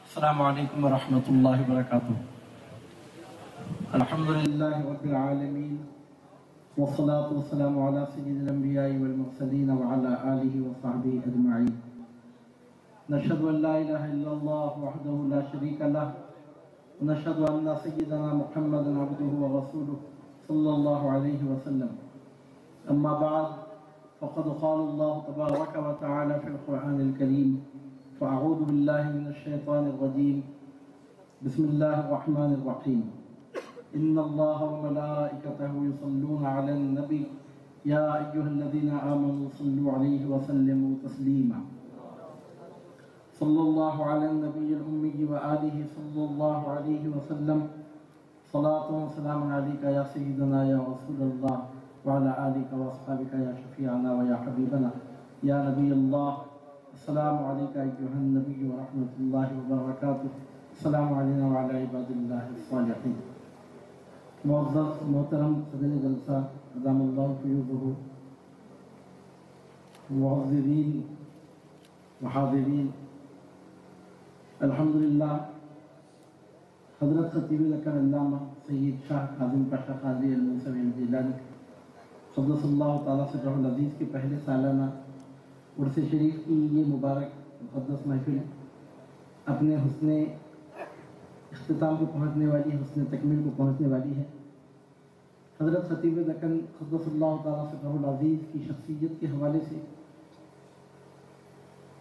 السلام علیکم ورحمۃ اللہ وبرکاتہ۔ الحمد للہ رب العالمین والصلاة والسلام علی سید الانبیاء والمرسلین وعلی آلہ وصحبہ اجمعین۔ نشہد ان لا الہ الا اللہ وحدہ لا شریک لہ ونشہد ان سیدنا محمدا عبدہ ورسولہ صلی اللہ علیہ وسلم۔ اما بعد فقد قال اللہ تبارک وتعالی فی القرآن الکریم فأعوذ بالله من الشيطان الرجيم بسم الله الرحمن الرحيم إن الله وملائكته يصلون على النبي يا أيها الذين آمنوا صلوا عليه وسلموا تسليما صلى الله على النبي الأمي وآله صلى الله عليه وسلم صلاة وسلام عليك يا سيدنا يا رسول الله وعلى آلك وأصحابك يا شفيعنا ويا حبيبنا يا نبي الله۔ السلام علیکم ایھا النبی ورحمۃ اللہ وبرکاتہ۔ السلام علینا وعلی عباد اللہ الصالحین۔ معزز محترم صدر جلسہ ادام اللہ فیوضہ، معززین وحاضرین، الحمدللہ حضرت خطیب الاکبر علامہ سید شاہ کاظم پاشا قادری الموسوی الجیلانی قدس اللہ تعالیٰ سرہ العزیز کے پہلے سالانہ عرس شریف کی یہ مبارک مقدس محفل اپنے حسن اختتام کو پہنچنے والی ہے، حسن تکمیل کو پہنچنے والی ہے۔ حضرت خطیب دکن قدس اللہ تعالیٰ سرہ العزیز کی شخصیت کے حوالے سے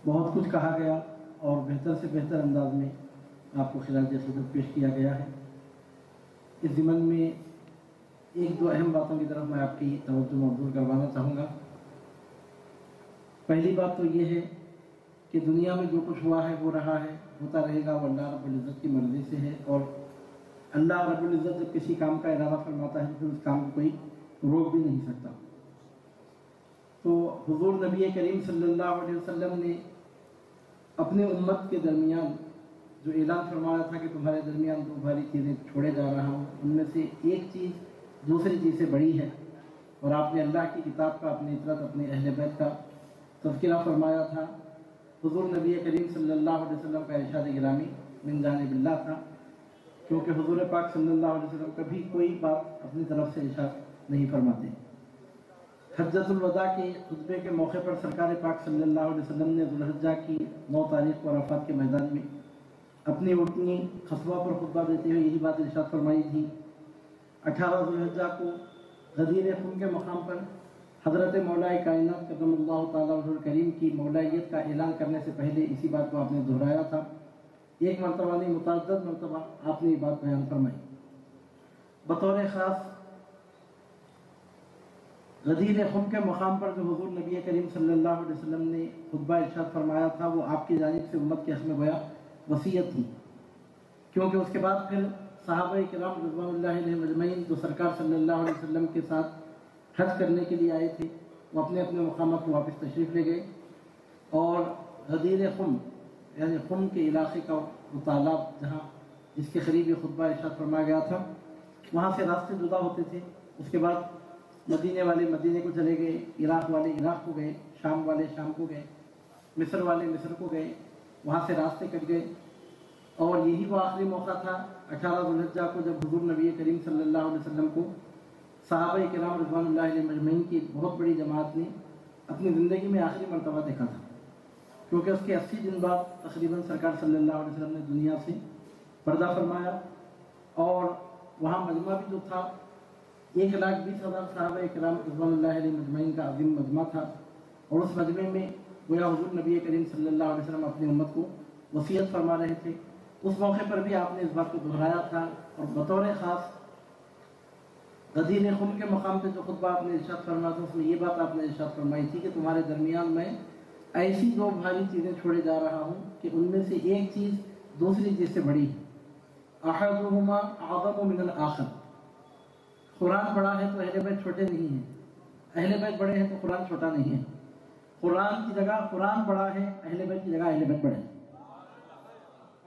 بہت کچھ کہا گیا اور بہتر سے بہتر انداز میں آپ کو خراج عقیدت پیش کیا گیا ہے۔ اس ضمن میں ایک دو اہم باتوں کی طرف میں آپ کی توجہ مبذول کروانا چاہوں گا۔ پہلی بات تو یہ ہے کہ دنیا میں جو کچھ ہوا ہے وہ رہا ہے، ہوتا رہے گا، وہ اللہ رب العزت کی مرضی سے ہے، اور اللہ رب العزت جب کسی کام کا ارادہ فرماتا ہے پھر اس کام کو کوئی روک بھی نہیں سکتا۔ تو حضور نبی کریم صلی اللہ علیہ وسلم نے اپنے امت کے درمیان جو اعلان فرمایا تھا کہ تمہارے درمیان دو بھاری چیزیں چھوڑے جا رہا ہوں، ان میں سے ایک چیز دوسری چیز سے بڑی ہے، اور آپ نے اللہ کی کتاب کا، اپنی اطرت، اپنے اہل بیت کا تذکرہ فرمایا تھا۔ حضور نبی کریم صلی اللہ علیہ وسلم کا ارشاد گرامی من جانب اللہ تھا، کیونکہ حضور پاک صلی اللہ علیہ وسلم کبھی کوئی بات اپنی طرف سے ارشاد نہیں فرماتے۔ حجۃ الوداع کے خطبے کے موقع پر سرکار پاک صلی اللہ علیہ وسلم نے ذوالحجہ کی 9 تاریخ کو عرفات کے میدان میں اپنی اٹھنی خطبہ پر خطبہ دیتے ہوئے یہی بات ارشاد فرمائی تھی۔ 18 ذوالحجہ کو غدیر خم کے مقام پر حضرت مولا کائنات قدم اللہ تعالیٰ عنہ الکریم کی مولائیت کا اعلان کرنے سے پہلے اسی بات کو آپ نے دہرایا تھا۔ ایک مرتبہ نہیں، متعدد مرتبہ آپ نے یہ بات بیان فرمائی۔ بطور خاص غدیر خم کے مقام پر جو حضور نبی کریم صلی اللہ علیہ وسلم نے خطبہ ارشاد فرمایا تھا وہ آپ کی جانب سے امت کے حق میں گویا وصیت تھی، کیونکہ اس کے بعد پھر صحابہ کرام رضوان اللہ علیہم اجمعین جو سرکار صلی اللہ علیہ وسلم کے ساتھ حج کرنے کے لیے آئے تھے وہ اپنے اپنے مقامات کو واپس تشریف لے گئے، اور غدیر خم یعنی خم کے علاقے کا وہ تالاب جہاں جس کے قریب یہ خطبہ ارشاد فرمایا گیا تھا وہاں سے راستے جدا ہوتے تھے۔ اس کے بعد مدینے والے مدینے کو چلے گئے، عراق والے عراق کو گئے، شام والے شام کو گئے، مصر والے مصر کو گئے، وہاں سے راستے کٹ گئے، اور یہی وہ آخری موقع تھا 18 ذوالحجہ کو جب حضور نبی کریم صلی اللہ علیہ وسلم کو صحابہ کرام رضوان اللہ علیہ مجمعین کی بہت بڑی جماعت نے اپنی زندگی میں آخری مرتبہ دیکھا تھا، کیونکہ اس کے 80 دن بعد تقریباً سرکار صلی اللہ علیہ وسلم نے دنیا سے پردہ فرمایا، اور وہاں مجمع بھی جو تھا 1,20,000 صحابہ کرام رضوان اللہ علیہ مجمعین کا عظیم مجمع تھا، اور اس مجمع میں گویا حضور نبی کریم صلی اللہ علیہ وسلم اپنی امت کو وصیت فرما رہے تھے۔ اس موقع پر بھی آپ نے اس بات کو دہرایا تھا، اور بطور خاص غدیر خم کے مقام پہ جو خطبہ آپ نے ارشاد فرمایا تھا اس میں یہ بات آپ نے ارشاد فرمائی تھی کہ تمہارے درمیان میں ایسی 2 بھاری چیزیں چھوڑے جا رہا ہوں کہ ان میں سے ایک چیز دوسری چیز سے بڑی ہے۔ احدہما اعظم من الاخر۔ قرآن بڑا ہے تو اہل بیت چھوٹے نہیں ہیں، اہل بیت بڑے ہیں تو قرآن چھوٹا نہیں ہے۔ قرآن کی جگہ قرآن بڑا ہے، اہل بیت کی جگہ اہل بیت بڑے ہیں۔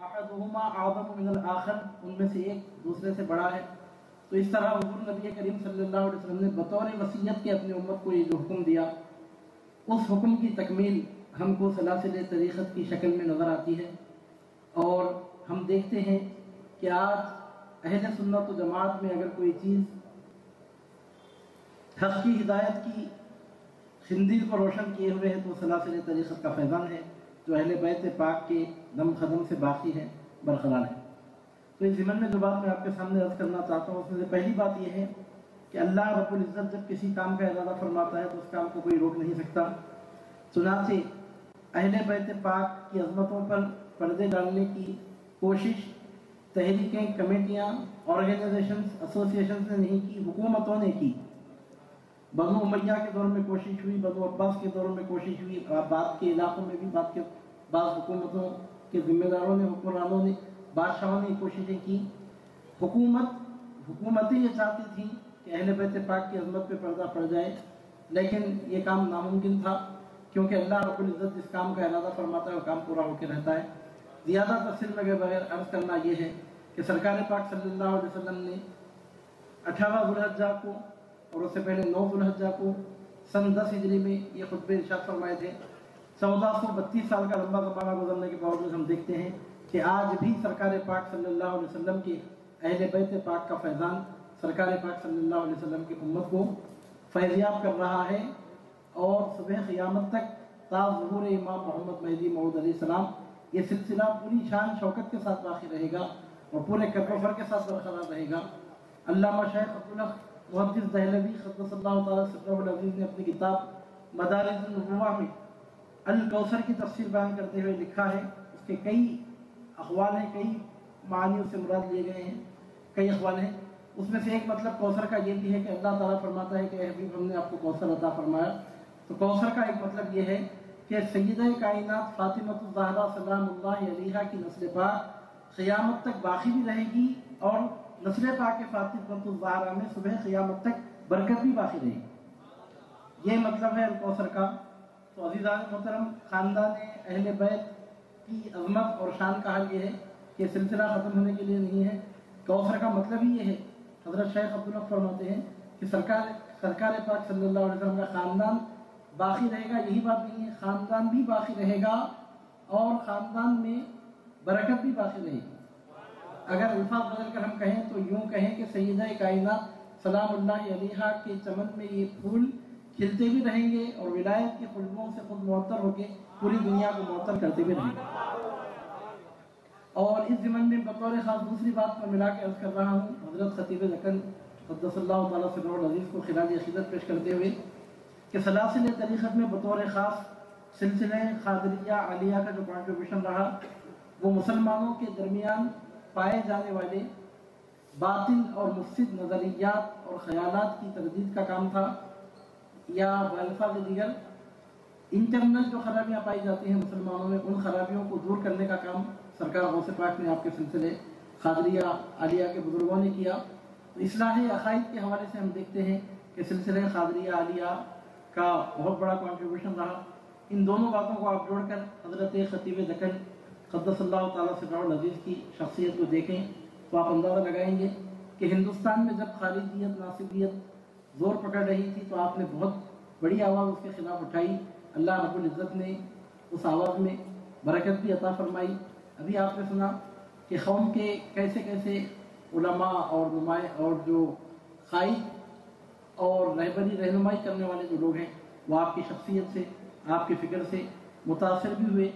احدہما اعظم من الاخر، ان میں سے ایک دوسرے سے بڑا ہے۔ تو اس طرح حضور نبی کریم صلی اللہ علیہ وسلم نے بطور وصیت کے اپنی امت کو یہ جو حکم دیا، اس حکم کی تکمیل ہم کو سلاسل طریقت کی شکل میں نظر آتی ہے، اور ہم دیکھتے ہیں کہ آج اہل سنت و جماعت میں اگر کوئی چیز حق کی ہدایت کی خندیر کو روشن کیے ہوئے ہے تو سلاسل طریقت کا فیضان ہے جو اہل بیت پاک کے دم خدم سے باقی ہے، برقرار ہے۔ تو اس ضمن میں جو بات میں آپ کے سامنے عرض کرنا چاہتا ہوں اس میں سے پہلی بات یہ ہے کہ اللہ رب العزت جب کسی کام کا ارادہ فرماتا ہے تو اس کام کو کوئی روک نہیں سکتا۔ چنانچہ اہل بیت پاک کی عظمتوں پر پردے ڈالنے کی کوشش تحریکیں، کمیٹیاں، آرگنائزیشنز، ایسوسیشنز نے نہیں کی، حکومتوں نے کی۔ بنو امیہ کے دور میں کوشش ہوئی، بنو عباس کے دور میں کوشش ہوئی، بعد کے علاقوں میں بھی بعض حکومتوں کے ذمہ داروں نے، حکمرانوں نے، بادشاہوں نے کوششیں کی۔ حکومتیں یہ چاہتی تھیں کہ اہل بیت پاک کی عظمت پہ پردہ پڑ جائے، لیکن یہ کام ناممکن تھا کیونکہ اللہ رب العزت جس کام کا ارادہ فرماتا ہے وہ کام پورا ہو کے رہتا ہے۔ زیادہ تفصیل میں بغیر عرض کرنا یہ ہے کہ سرکار پاک صلی اللہ علیہ وسلم نے 18 ذوالحجہ کو اور اس سے پہلے 9 ذوالحجہ کو سن 10 ہجری میں یہ خطبے ارشاد فرمائے تھے۔ 1432 سال کا لمبا زمانہ گزرنے کے باوجود ہم دیکھتے ہیں کہ آج بھی سرکار پاک صلی اللہ علیہ وسلم کے اہل بیت پاک کا فیضان سرکار پاک صلی اللہ علیہ وسلم کی امت کو فیضیاب کر رہا ہے، اور صبح قیامت تک تا ظہور امام محمد مہدی موعود علیہ السلام یہ سلسلہ پوری شان شوکت کے ساتھ باقی رہے گا اور پورے کر و فر کے ساتھ برقرار رہے گا۔ علامہ شیخ عبدالحق محدث دہلوی قدس اللہ تعالیٰ سرہ العزیز نے اپنی کتاب مدارج النبوہ میں الکوثر کی تفسیر بیان کرتے ہوئے لکھا ہے، اس کے کئی اقوال ہیں، کئی معنی اس سے مراد لیے گئے ہیں، کئی اقوال ہیں۔ اس میں سے ایک مطلب کوثر کا یہ بھی ہے کہ اللہ تعالیٰ فرماتا ہے کہ اے حبیب ہم نے آپ کو کوثر عطا فرمایا۔ تو کوثر کا ایک مطلب یہ ہے کہ سیدہ کائنات فاطمہ الزہرا سلام اللہ علیہا کی نسل پاک قیامت تک باقی بھی رہے گی، اور نسل پاک کے فاطمہ الزہرا میں صبح قیامت تک برکت بھی باقی رہے گی۔ یہ مطلب ہے الکوثر کا۔ تو عزیزان محترم، خاندان اہل بیت کی عظمت اور شان کا حال یہ ہے کہ سلسلہ ختم ہونے کے لیے نہیں ہے۔ کوثر کا مطلب ہی یہ ہے، حضرت شیخ عبدالحق فرماتے ہیں کہ سرکار پاک صلی اللہ علیہ وسلم کا خاندان باقی رہے گا، یہی بات نہیں ہے، خاندان بھی باقی رہے گا اور خاندان میں برکت بھی باقی رہے گی۔ اگر الفاظ بدل کر ہم کہیں تو یوں کہیں کہ سیدہ کائنات سلام اللہ علیہا کے چمن میں یہ پھول کھلتے بھی رہیں گے اور ولایت کی خوشبوؤں سے خود معطر ہو کے پوری دنیا کو معطر کرتے بھی رہیں گے۔ اور اس ضمن میں بطور خاص دوسری بات میں ملا کے عرض کر رہا ہوں، حضرت خطیب دکن قدس اللہ تعالیٰ سرہ العزیز کو خراج عقیدت پیش کرتے ہوئے کہ سلاسل طریقت میں بطور خاص سلسلہ قادریہ عالیہ کا جو کنٹریبیوشن رہا وہ مسلمانوں کے درمیان پائے جانے والے باطل اور مفسد نظریات اور خیالات کی تردید کا کام تھا، یا بالفاظ دیگر انٹرنل جو خرابیاں پائی جاتی ہیں مسلمانوں میں ان خرابیوں کو دور کرنے کا کام سرکار غوث پاک نے آپ کے سلسلے قادریہ عالیہ کے بزرگوں نے کیا۔ تو اصلاح عقائد کے حوالے سے ہم دیکھتے ہیں کہ سلسلہ قادریہ عالیہ کا بہت بڑا کنٹریبیوشن رہا۔ ان دونوں باتوں کو آپ جوڑ کر حضرت خطیب دکن قدس اللہ تعالیٰ سرہ العزیز کی شخصیت کو دیکھیں تو آپ اندازہ لگائیں گے کہ ہندوستان میں جب خارجیت ناصبیت زور پکڑ رہی تھی تو آپ نے بہت بڑی آواز اس کے خلاف اٹھائی۔ اللہ رب العزت نے اس آواز میں برکت بھی عطا فرمائی۔ ابھی آپ نے سنا کہ قوم کے کیسے کیسے علماء اور نمائیں اور جو قائد اور رہنمائی کرنے والے جو لوگ ہیں وہ آپ کی شخصیت سے، آپ کی فکر سے متاثر بھی ہوئے،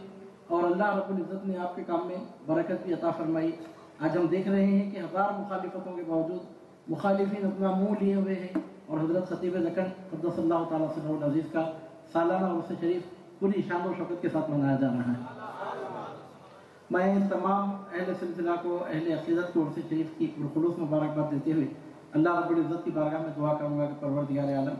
اور اللہ رب العزت نے آپ کے کام میں برکت بھی عطا فرمائی۔ آج ہم دیکھ رہے ہیں کہ ہزار مخالفتوں کے باوجود مخالفین اپنا منہ لیے ہوئے ہیں اور حضرت خطیب دکن قدس اللہ تعالیٰ سرہ العزیز کا سالانہ عرس شریف پوری شان و شوکت کے ساتھ منایا جا رہا ہے۔ میں تمام اہل سلسلہ کو، اہل عقیدت کو عرس شریف کی بالخلوص مبارکباد دیتے ہوئے اللہ رب العزت کی بارگاہ میں دعا کروں گا کہ پروردگار عالم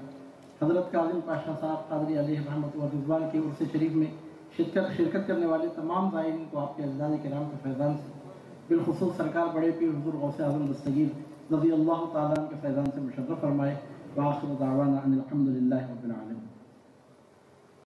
حضرت کاظم پاشا صاحب قادری علیہ رحمۃ و رضوان کے عرس شریف میں شرکت کرنے والے تمام زائرین کو آپ کے اجداد کرام کے فیضان سے، بالخصوص سرکار بڑے پیر حضور غوث اعظم دستگیر رضی اللہ تعالیٰ عنہ کے فیضان سے مشرف فرمائے۔ وآخر دعوانا ان الحمد للہ رب العالمین۔